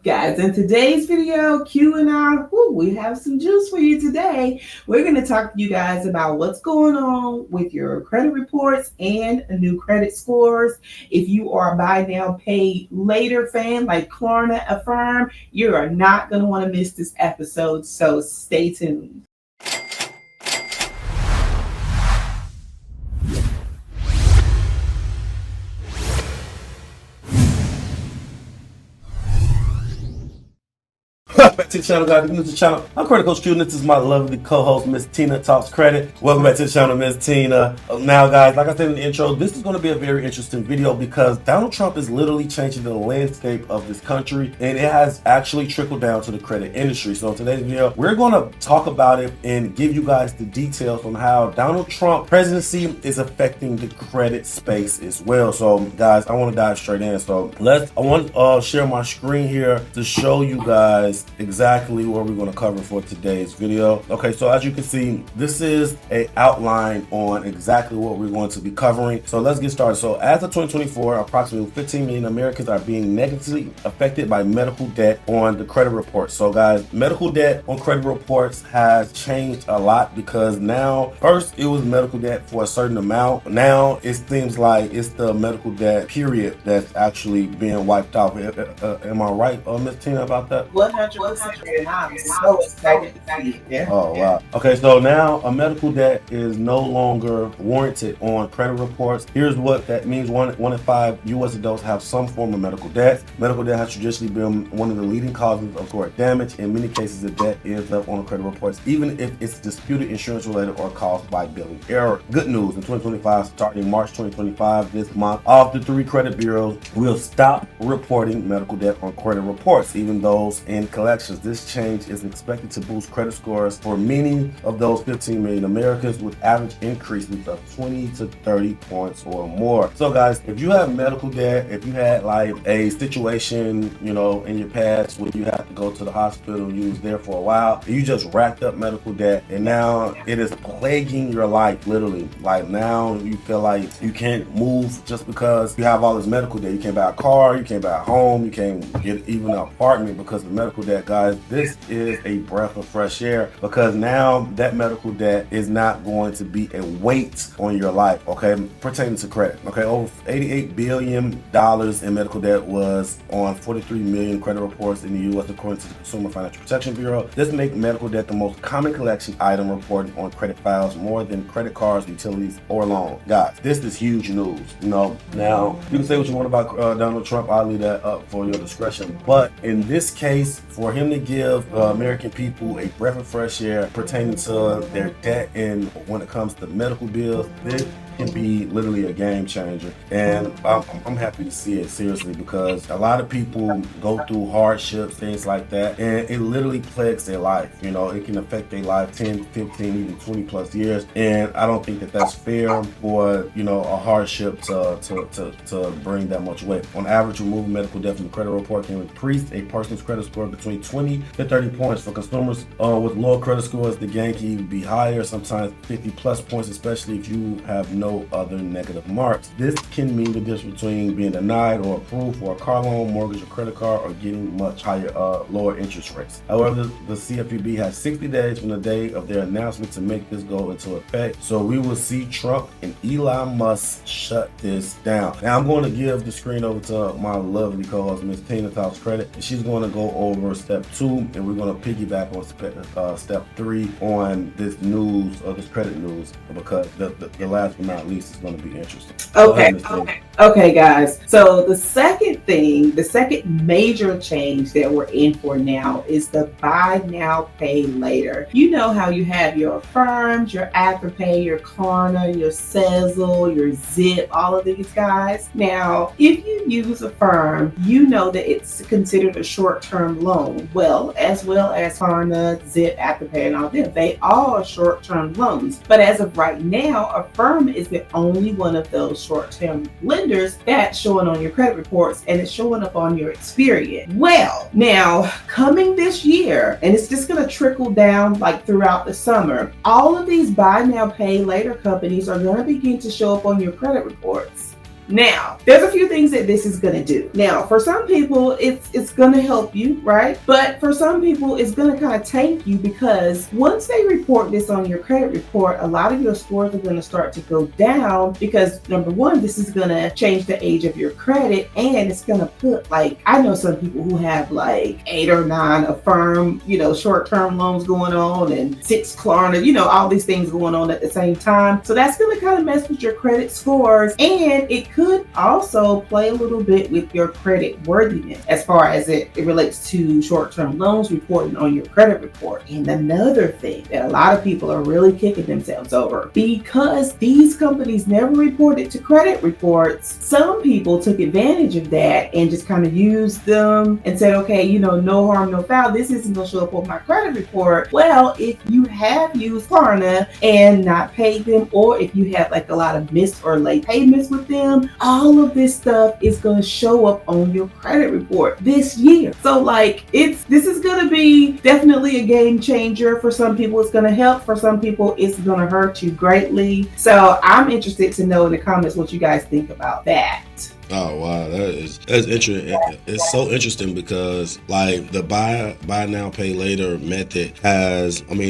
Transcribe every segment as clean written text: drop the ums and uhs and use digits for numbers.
Guys, in today's video, Q and I, we have some juice for you today. We're going to talk to you guys about what's going on with your credit reports and new credit scores. If you are a buy now, pay later fan like Klarna Affirm, you are not going to want to miss this episode, so stay tuned. Back to the channel, guys. If you're new to the channel, I'm Credit Coach Q, and this is my lovely co-host, Miss Tina Talks Credit. Welcome back to the channel, Miss Tina. Now, guys, like I said in the intro, this is going to be a very interesting video because Donald Trump is literally changing the landscape of this country, and it has actually trickled down to the credit industry. So in today's video, we're going to talk about it and give you guys the details on how Donald Trump presidency is affecting the credit space as well. So, guys, I want to dive straight in. So I want to share my screen here to show you guys exactly what we're going to cover for today's video. Okay, so as you can see, this is an outline on exactly what we're going to be covering. So let's get started. So as of 2024, approximately 15 million Americans are being negatively affected by medical debt on the credit report. So guys, medical debt on credit reports has changed a lot because now, first it was medical debt for a certain amount. Now it seems like it's the medical debt period that's actually being wiped out. Am I right, Miss Tina, about that? 100%. I'm so excited to see it. Yeah. Oh, wow. Okay, so now a medical debt is no longer warranted on credit reports. Here's what that means. One in five U.S. adults have some form of medical debt. Medical debt has traditionally been one of the leading causes of correct damage. In many cases, the debt ends up on credit reports, even if it's disputed insurance related or caused by billing error. Good news, in 2025, starting March 2025, this month, all the three credit bureaus will stop reporting medical debt on credit reports, even those in collections. This change is expected to boost credit scores for many of those 15 million Americans, with average increases of 20 to 30 points or more. So guys, if you have medical debt, if you had like a situation, you know, in your past where you have to go to the hospital, you was there for a while, you just racked up medical debt, and now it is plaguing your life, literally. Like now you feel like you can't move just because you have all this medical debt. You can't buy a car, you can't buy a home, you can't get even an apartment because of medical debt. Guys, this is a breath of fresh air because now that medical debt is not going to be a weight on your life, okay, pertaining to credit. Okay, over $88 billion in medical debt was on 43 million credit reports in the U.S. according to the Consumer Financial Protection Bureau. This makes medical debt the most common collection item reported on credit files, more than credit cards, utilities, or loans. Guys, this is huge news. You know, now you can say what you want about Donald Trump. I'll leave that up for your discretion, but in this case, for him to give American people a breath of fresh air pertaining to their debt, and when it comes to medical bills, this can be literally a game changer. And I'm happy to see it, seriously, because a lot of people go through hardships, things like that, and it literally plagues their life. You know, it can affect their life 10, 15, even 20 plus years, and I don't think that that's fair for, you know, a hardship to bring that much weight. On average, removing medical debt from the credit report can increase a person's credit score between 20 to 30 points. For consumers with lower credit scores, the gain can even be higher, sometimes 50 plus points, especially if you have no other negative marks. This can mean the difference between being denied or approved for a car loan, mortgage, or credit card, or getting much higher, lower interest rates. However, the CFPB has 60 days from the day of their announcement to make this go into effect. So we will see Trump and Elon Musk shut this down. Now I'm going to give the screen over to my lovely co-host, Miss Tina Talks Credit, and she's going to go over step 2, and we're going to piggyback on step 3 on this news, or this credit news, because the last but not least is going to be interesting. Okay, guys. So the second major change that we're in for now is the buy now, pay later. You know how you have your Affirms, your Afterpay, your Klarna, your Sezzle, your Zip, all of these guys. Now, if you use Affirm, you know that it's considered a short-term loan. Well as Klarna, Zip, Afterpay, and all them. They all are short-term loans. But as of right now, Affirm is the only one of those short-term lenders that's showing on your credit reports, and it's showing up on your Experian. Well, now coming this year, and it's just going to trickle down like throughout the summer, all of these buy now, pay later companies are going to begin to show up on your credit reports. Now, there's a few things that this is going to do. Now, for some people, it's going to help you, right? But for some people, it's going to kind of tank you, because once they report this on your credit report, a lot of your scores are going to start to go down, because number one, this is going to change the age of your credit, and it's going to put, like, I know some people who have like 8 or 9 Affirm, short-term loans going on, and 6 Klarna, all these things going on at the same time. So that's going to kind of mess with your credit scores, and it could also play a little bit with your credit worthiness as far as it relates to short-term loans reporting on your credit report. And another thing that a lot of people are really kicking themselves over, because these companies never reported to credit reports, some people took advantage of that and just kind of used them and said, okay, no harm, no foul. This isn't going to show up on my credit report. Well, if you have used Klarna and not paid them, or if you have like a lot of missed or late payments with them, all of this stuff is going to show up on your credit report this year. So this is going to be definitely a game changer. For some people, it's going to help. For some people, it's going to hurt you greatly. So I'm interested to know in the comments what you guys think about that. Oh wow, that's interesting. It's so interesting because like the buy now pay later method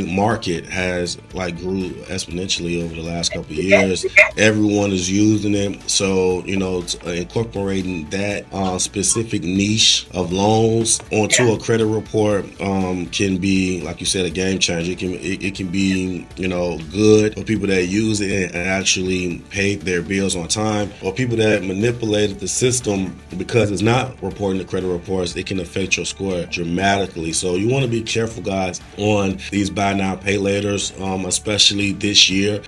market has like grew exponentially over the last couple of years. Everyone is using it, so incorporating that specific niche of loans onto a credit report can be, like you said, a game changer. It can be good for people that use it and actually pay their bills on time, or people that manipulate the system because it's not reporting the credit reports. It can affect your score dramatically. So you want to be careful, guys, on these buy now pay laters, especially this year,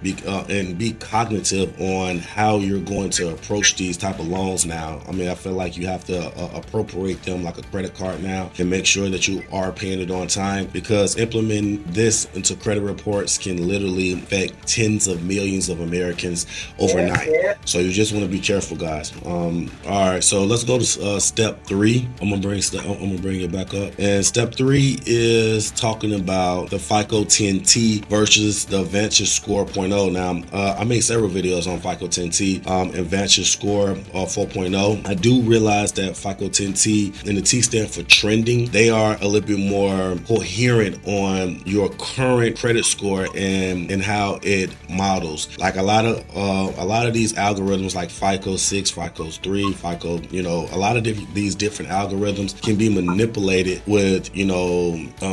and be cognitive on how you're going to approach these type of loans now. I feel like you have to appropriate them like a credit card now, and make sure that you are paying it on time, because implementing this into credit reports can literally affect tens of millions of Americans overnight. So you just want to be careful, guys. All right, so let's go to step 3. I'm gonna bring it back up. And step 3 is talking about the FICO 10T versus the VantageScore 4.0. Now, I made several videos on FICO 10T and VantageScore 4.0. I do realize that FICO 10T and the T stand for trending. They are a little bit more coherent on your current credit score and how it models. Like a lot of these algorithms, like FICO 6, FICO 3, FICO, a lot of these different algorithms can be manipulated with,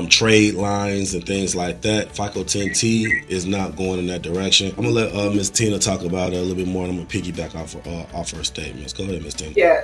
trade lines and things like that. FICO 10T is not going in that direction. I'm gonna let Ms. Tina talk about it a little bit more, and I'm gonna piggyback off her statements. Go ahead, Ms. Tina.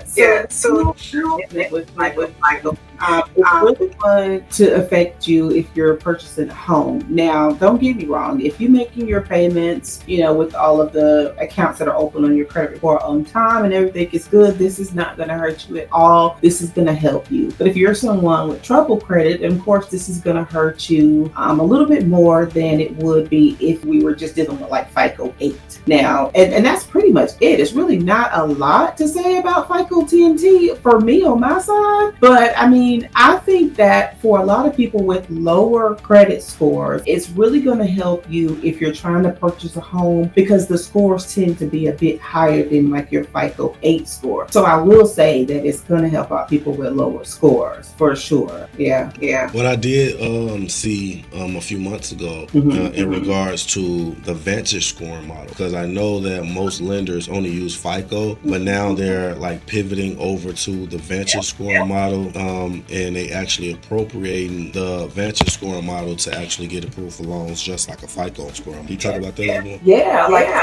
So with FICO, it's really going to affect you if you're purchasing a home. Now, don't get me wrong. If you're making your payments, with all of the accounts that are open on your credit report on time and everything is good, this is not going to hurt you at all. This is going to help you. But if you're someone with trouble credit, of course, this is going to hurt you a little bit more than it would be if we were just dealing with like FICO 8. Now, and that's pretty much it. It's really not a lot to say about FICO 10T for me on my side. But I think that for a lot of people with lower credit scores, it's really going to help you if you're trying to purchase a home, because the scores tend to be a bit higher than like your FICO 8 score. So I will say that it's going to help out people with lower scores for sure. Yeah. What I did see a few months ago in regards to the Vantage scoring model, because I know that most lenders only use FICO, but now they're like pivoting over to the Vantage scoring model, and they actually appropriating the Vantage scoring model to actually get approved for loans just like a FICO scoring. Can you talk about that a little more?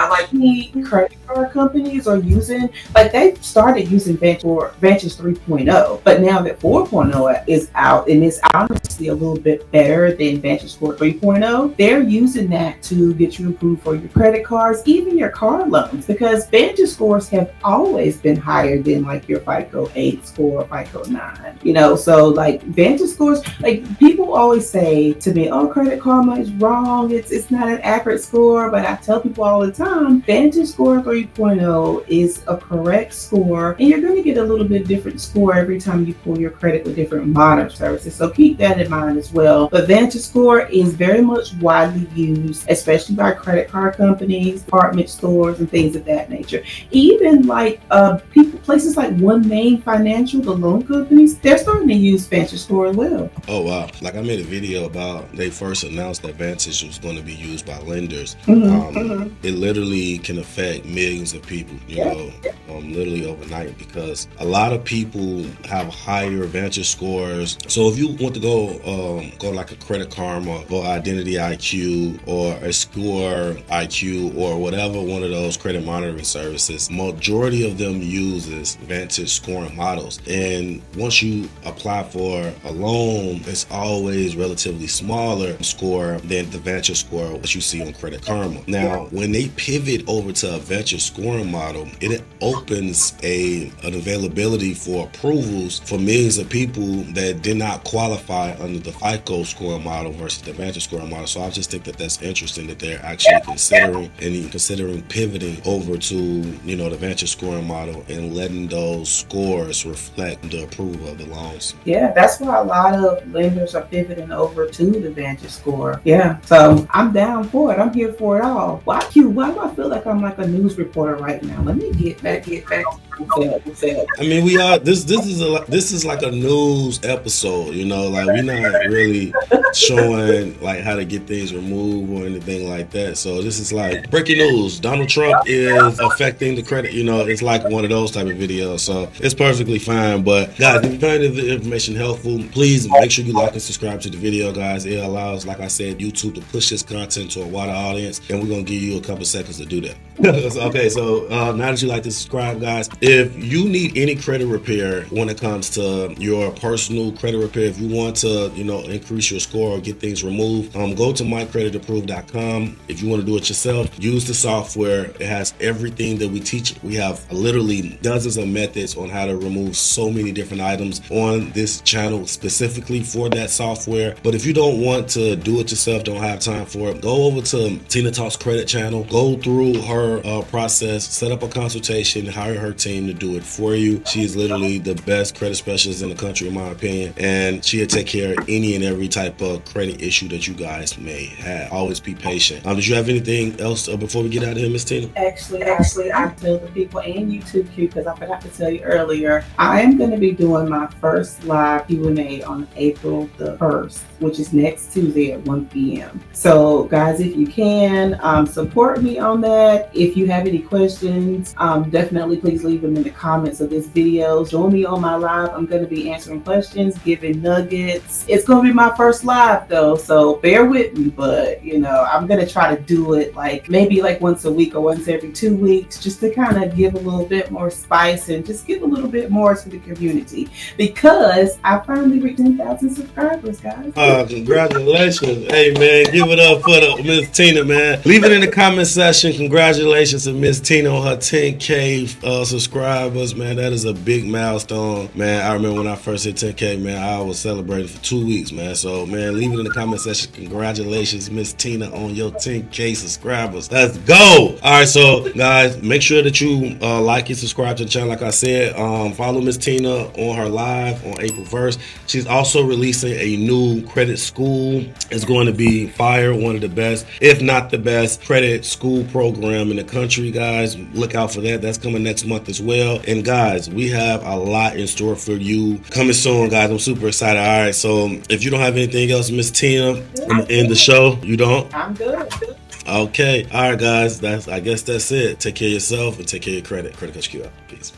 Like the credit card companies are using, like they started using Vantage 3.0, but now that 4.0 is out, and it's honestly a little bit better than VantageScore 3.0, they're using that to get you approved for your credit cards, even your car loans, because Vantage scores have always been higher than like your FICO 8 score or FICO 9. So like Vantage scores, like people always say to me, oh, Credit Karma is wrong, it's not an accurate score, but I tell people all the time, Vantage Score 3.0 is a correct score, and you're going to get a little bit different score every time you pull your credit with different modern services. So keep that in mind as well. But VantageScore is very much widely used, especially by credit card companies, department stores, and things of that nature. Even like places like One Main Financial, the loan companies, they're starting to use VantageScore as well. Oh wow! Like I made a video about they first announced that Vantage was going to be used by lenders. It literally can affect millions of people, you know, literally overnight, because a lot of people have higher Vantage scores. So if you want to go like a Credit Karma or Identity IQ or a Score IQ or whatever one of those credit monitoring services, majority of them uses Vantage scoring models. And once you apply for a loan, it's always relatively smaller score than the Vantage score that you see on Credit Karma. Now, when they pivot over to a Vantage scoring model, it opens an availability for approvals for millions of people that did not qualify under the FICO scoring model versus the Vantage scoring model. So I just think that that's interesting that they're actually considering pivoting over to, you know, the Vantage scoring model and letting those scores reflect the approval of the loans. Yeah, that's why a lot of lenders are pivoting over to the VantageScore. Yeah, so I'm down for it. I'm here for it all. Why do I feel like I'm like a news reporter right now? Let me get back. I mean, we are. This is like a news episode, you know. Like we're not really showing like how to get things removed or anything like that. So this is like breaking news. Donald Trump is affecting the credit. You know, it's like one of those type of videos. So it's perfectly fine. But guys, if you find the information helpful, please make sure you like and subscribe to the video, guys. It allows, like I said, YouTube to push this content to a wider audience, and we're gonna give you a couple seconds to do that. Okay, so now that you like to subscribe, guys, if you need any credit repair when it comes to your personal credit repair, if you want to, you know, increase your score or get things removed, go to mycreditapproved.com. If you want to do it yourself, use the software. It has everything that we teach. We have literally dozens of methods on how to remove so many different items on this channel specifically for that software. But if you don't want to do it yourself, don't have time for it, go over to Tina Talks Credit channel, go through her process, set up a consultation, hire her team to do it for you. She is literally the best credit specialist in the country, in my opinion, and she'll take care of any and every type of credit issue that you guys may have. Always be patient. Did you have anything else before we get out of here, Miss Tina? Actually, I tell the people and YouTube Q, because I forgot to tell you earlier, I am going to be doing my first live Q&A on April the 1st, which is next Tuesday at 1 p.m. So, guys, if you can, support me on that. If you have any questions, definitely please leave them in the comments of this video. Join me on my live. I'm going to be answering questions, giving nuggets. It's going to be my first live, though, so bear with me. But, you know, I'm going to try to do it maybe once a week or once every 2 weeks, just to kind of give a little bit more spice and just give a little bit more to the community, because I finally reached 10,000 subscribers, guys. Congratulations. Hey, man, give it up for Miss Tina, man. Leave it in the comment section. Congratulations to Miss Tina on her 10K subscribers, man. That is a big milestone, man. I remember when I first hit 10K, man, I was celebrating for 2 weeks, man. So, man, leave it in the comment section. Congratulations, Miss Tina, on your 10K subscribers. Let's go. All right, so, guys, make sure that you like and subscribe to the channel. Like I said, follow Miss Tina on her live on April 1st. She's also releasing a new credit school. It's going to be fire, one of the best, if not the best, credit school program in the country, guys. Look out for that. That's coming next month as well. And guys, we have a lot in store for you coming soon, guys. I'm super excited. All right, so if you don't have anything else, Miss Tina, I'm gonna end the show. You don't? I'm good. Okay. All right, guys. I guess that's it. Take care of yourself and take care of your credit. Credit Coach Q out. Peace.